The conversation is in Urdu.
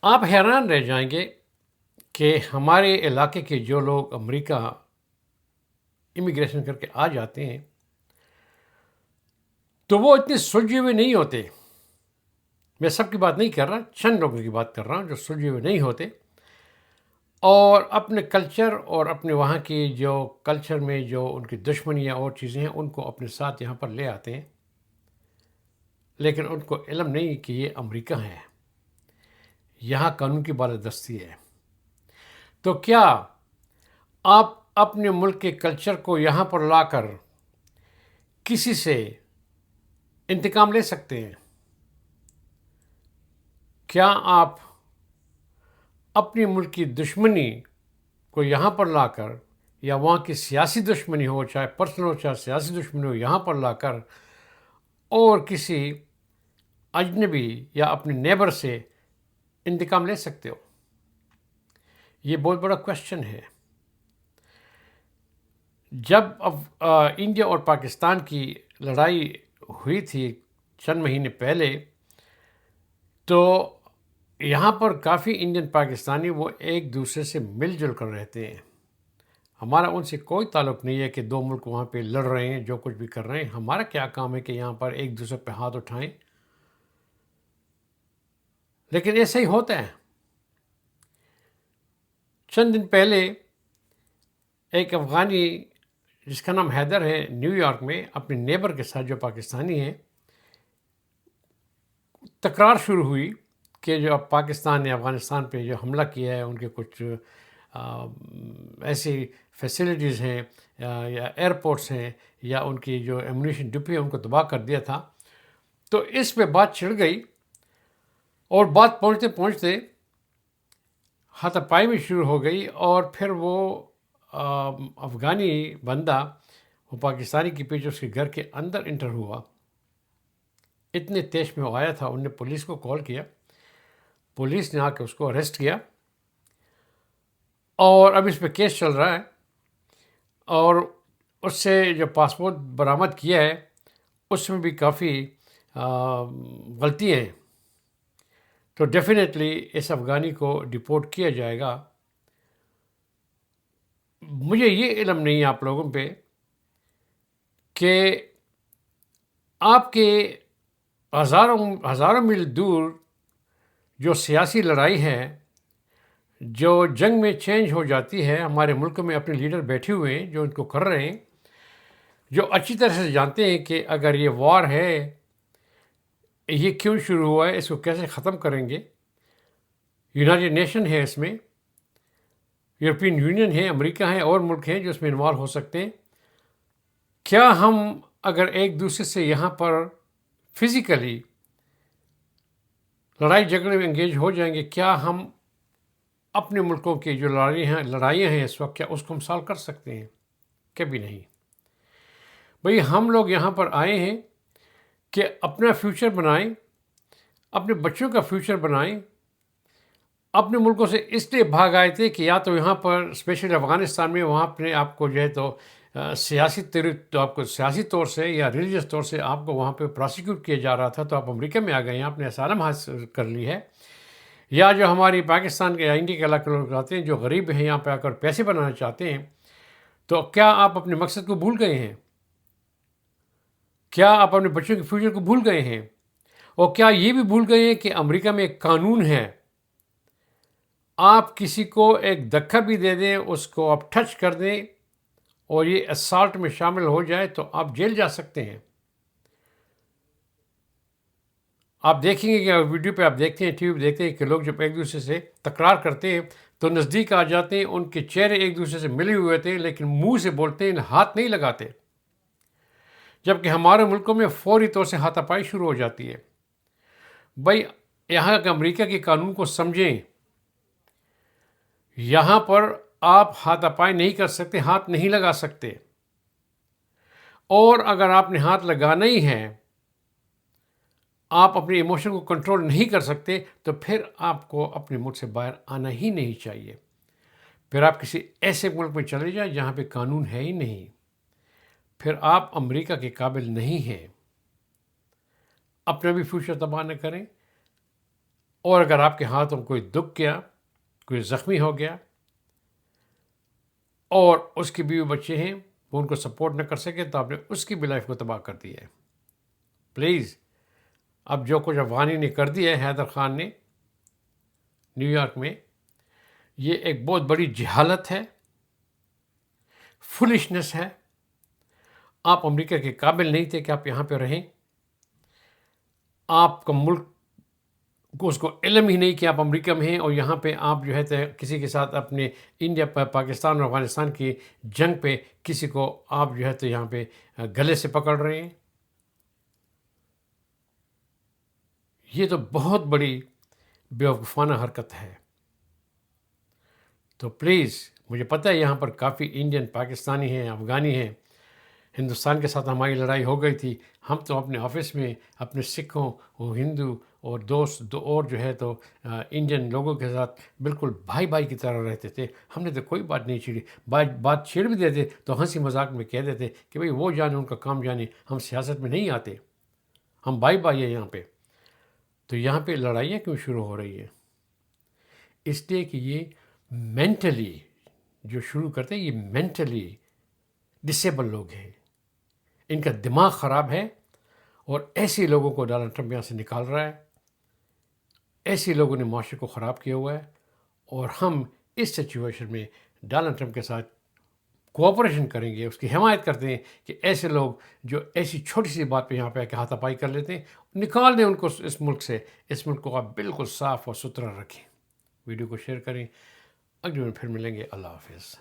آپ حیران رہ جائیں گے کہ ہمارے علاقے کے جو لوگ امریکہ امیگریشن کر کے آ جاتے ہیں تو وہ اتنے سلجھے ہوئے نہیں ہوتے. میں سب کی بات نہیں کر رہا، چند لوگوں کی بات کر رہا ہوں جو سلجھے ہوئے نہیں ہوتے اور اپنے کلچر اور اپنے وہاں کی جو کلچر میں جو ان کی دشمنیاں اور چیزیں ہیں ان کو اپنے ساتھ یہاں پر لے آتے ہیں، لیکن ان کو علم نہیں کہ یہ امریکہ ہے، یہاں قانون کی بالادستی ہے. تو کیا آپ اپنے ملک کے کلچر کو یہاں پر لا کر کسی سے انتقام لے سکتے ہیں؟ کیا آپ اپنی ملک کی دشمنی کو یہاں پر لا کر یا وہاں کی سیاسی دشمنی ہو، چاہے پرسنل ہو چاہے سیاسی دشمنی ہو، یہاں پر لا کر اور کسی اجنبی یا اپنے نیبر سے انتقام لے سکتے ہو؟ یہ بہت بڑا کوشچن ہے. جب انڈیا اور پاکستان کی لڑائی ہوئی تھی چند مہینے پہلے، تو یہاں پر کافی انڈین پاکستانی وہ ایک دوسرے سے مل جل کر رہتے ہیں. ہمارا ان سے کوئی تعلق نہیں ہے کہ دو ملک وہاں پہ لڑ رہے ہیں، جو کچھ بھی کر رہے ہیں. ہمارا کیا کام ہے کہ یہاں پر ایک دوسرے پہ ہاتھ اٹھائیں؟ لیکن ایسا ہی ہوتا ہے. چند دن پہلے ایک افغانی جس کا نام حیدر ہے، نیو یارک میں اپنے نیبر کے ساتھ جو پاکستانی ہیں تکرار شروع ہوئی کہ جو اب پاکستان نے افغانستان پہ جو حملہ کیا ہے ان کے کچھ ایسی فیسلٹیز ہیں یا ایئرپورٹس ہیں یا ان کی جو ایمونیشن ڈپی ہے ان کو تباہ کر دیا تھا. تو اس پہ بات چھڑ گئی اور بات پہنچتے پہنچتے ہاتھا پائی میں شروع ہو گئی اور پھر وہ افغانی بندہ وہ پاکستانی کے پیچھے اس کے گھر کے اندر انٹر ہوا. اتنے تیز میں وہ آیا تھا، انہوں نے پولیس کو کال کیا، پولیس نے آ کے اس کو اریسٹ کیا اور اب اس پہ کیس چل رہا ہے. اور اس سے جو پاسپورٹ برآمد کیا ہے اس میں بھی کافی غلطیاں ہیں. تو ڈیفینیٹلی اس افغانی کو ڈپورٹ کیا جائے گا. مجھے یہ علم نہیں ہے آپ لوگوں پہ کہ آپ کے ہزاروں میل دور جو سیاسی لڑائی ہے، جو جنگ میں چینج ہو جاتی ہے، ہمارے ملک میں اپنے لیڈر بیٹھے ہوئے ہیں جو ان کو کر رہے ہیں، جو اچھی طرح سے جانتے ہیں کہ اگر یہ وار ہے یہ کیوں شروع ہوا ہے، اس کو کیسے ختم کریں گے. یونائٹڈ نیشن ہے اس میں، یورپین یونین ہے، امریکہ ہے اور ملک ہیں جو اس میں انوالو ہو سکتے ہیں. کیا ہم اگر ایک دوسرے سے یہاں پر فزیکلی لڑائی جھگڑے میں انگیج ہو جائیں گے، کیا ہم اپنے ملکوں کی جو لڑائیاں ہیں اس وقت کیا اس کو ہم سالو کر سکتے ہیں؟ کبھی نہیں. بھئی ہم لوگ یہاں پر آئے ہیں کہ اپنا فیوچر بنائیں، اپنے بچوں کا فیوچر بنائیں. اپنے ملکوں سے اس لیے بھاگ آئے تھے کہ یا تو یہاں پر اسپیشلی افغانستان میں وہاں اپنے آپ کو جو ہے تو سیاسی طور سے یا ریلیجس طور سے آپ کو وہاں پہ پراسیکیوٹ کیا جا رہا تھا، تو آپ امریکہ میں آ گئے ہیں، آپ نے اسائلم حاصل کر لی ہے. یا جو ہماری پاکستان کے یا انڈیا کے علاقے لوگ آتے ہیں جو غریب ہیں یہاں پہ آ کر پیسے بنانا چاہتے ہیں، تو کیا آپ اپنے مقصد کو بھول گئے ہیں؟ کیا آپ اپنے بچوں کے فیوچر کو بھول گئے ہیں؟ اور کیا یہ بھی بھول گئے ہیں کہ امریکہ میں ایک قانون ہے، آپ کسی کو ایک دھکا بھی دے دیں، اس کو آپ ٹچ کر دیں اور یہ اسالٹ میں شامل ہو جائے تو آپ جیل جا سکتے ہیں. آپ دیکھیں گے کہ ویڈیو پہ آپ دیکھتے ہیں، ٹی وی پہ دیکھتے ہیں کہ لوگ جب ایک دوسرے سے تکرار کرتے ہیں تو نزدیک آ جاتے ہیں، ان کے چہرے ایک دوسرے سے ملے ہوئے ہوتے ہیں لیکن منہ سے بولتے ہیں، ہاتھ نہیں لگاتے. جبکہ ہمارے ملکوں میں فوری طور سے ہاتھا پائی شروع ہو جاتی ہے. بھائی یہاں کے امریکہ کے قانون کو سمجھیں. یہاں پر آپ ہاتھا پائی نہیں کر سکتے، ہاتھ نہیں لگا سکتے. اور اگر آپ نے ہاتھ لگانا ہی ہے، آپ اپنے ایموشن کو کنٹرول نہیں کر سکتے، تو پھر آپ کو اپنے ملک سے باہر آنا ہی نہیں چاہیے. پھر آپ کسی ایسے ملک میں چلے جائیں جہاں پہ قانون ہے ہی نہیں. پھر آپ امریکہ کے قابل نہیں ہیں. اپنا بھی فیوچر تباہ نہ کریں، اور اگر آپ کے ہاتھوں کوئی دکھ گیا، کوئی زخمی ہو گیا اور اس کی بیوی بچے ہیں وہ ان کو سپورٹ نہ کر سکے تو آپ نے اس کی بھی لائف کو تباہ کر دی ہے. پلیز اب جو کچھ افغانی نے کر دیا ہے حیدر خان نے نیو یارک میں، یہ ایک بہت بڑی جہالت ہے، فولشنس ہے. آپ امریکہ کے قابل نہیں تھے کہ آپ یہاں پہ رہیں. آپ کا ملک کو اس کو علم ہی نہیں کہ آپ امریکہ میں ہیں، اور یہاں پہ آپ جو ہے تو کسی کے ساتھ اپنے انڈیا پاکستان اور افغانستان کی جنگ پہ کسی کو آپ جو ہے تو یہاں پہ گلے سے پکڑ رہے ہیں. یہ تو بہت بڑی بیوقوفانہ حرکت ہے. تو پلیز، مجھے پتہ ہے یہاں پر کافی انڈین پاکستانی ہیں، افغانی ہیں. ہندوستان کے ساتھ ہماری لڑائی ہو گئی تھی. ہم تو اپنے آفس میں اپنے سکھوں اور ہندو اور دوست اور جو ہے تو انڈین لوگوں کے ساتھ بالکل بھائی بھائی کی طرح رہتے تھے. ہم نے تو کوئی بات نہیں چھیڑی. بات چھیڑ بھی دیتے تو ہنسی مذاق میں کہہ دیتے کہ بھئی وہ جانے، ان کا کام جانے، ہم سیاست میں نہیں آتے، ہم بھائی بھائی ہیں یہاں پہ. تو یہاں پہ لڑائیاں کیوں شروع ہو رہی ہیں؟ اس لیے کہ یہ مینٹلی جو شروع کرتے ہیں، یہ مینٹلی ڈسیبل لوگ ہیں، ان کا دماغ خراب ہے. اور ایسے لوگوں کو ڈونلڈ ٹرمپ یہاں سے نکال رہا ہے. ایسے لوگوں نے معاشرے کو خراب کیا ہوا ہے. اور ہم اس سچویشن میں ڈونلڈ ٹرمپ کے ساتھ کوآپریشن کریں گے، اس کی حمایت کرتے ہیں کہ ایسے لوگ جو ایسی چھوٹی سی بات پہ یہاں پہ کہ ہاتھا پائی کر لیتے ہیں، نکال دیں ان کو اس ملک سے. اس ملک کو آپ بالکل صاف اور ستھرا رکھیں. ویڈیو کو شیئر کریں. اگلی بار پھر ملیں گے. اللہ حافظ.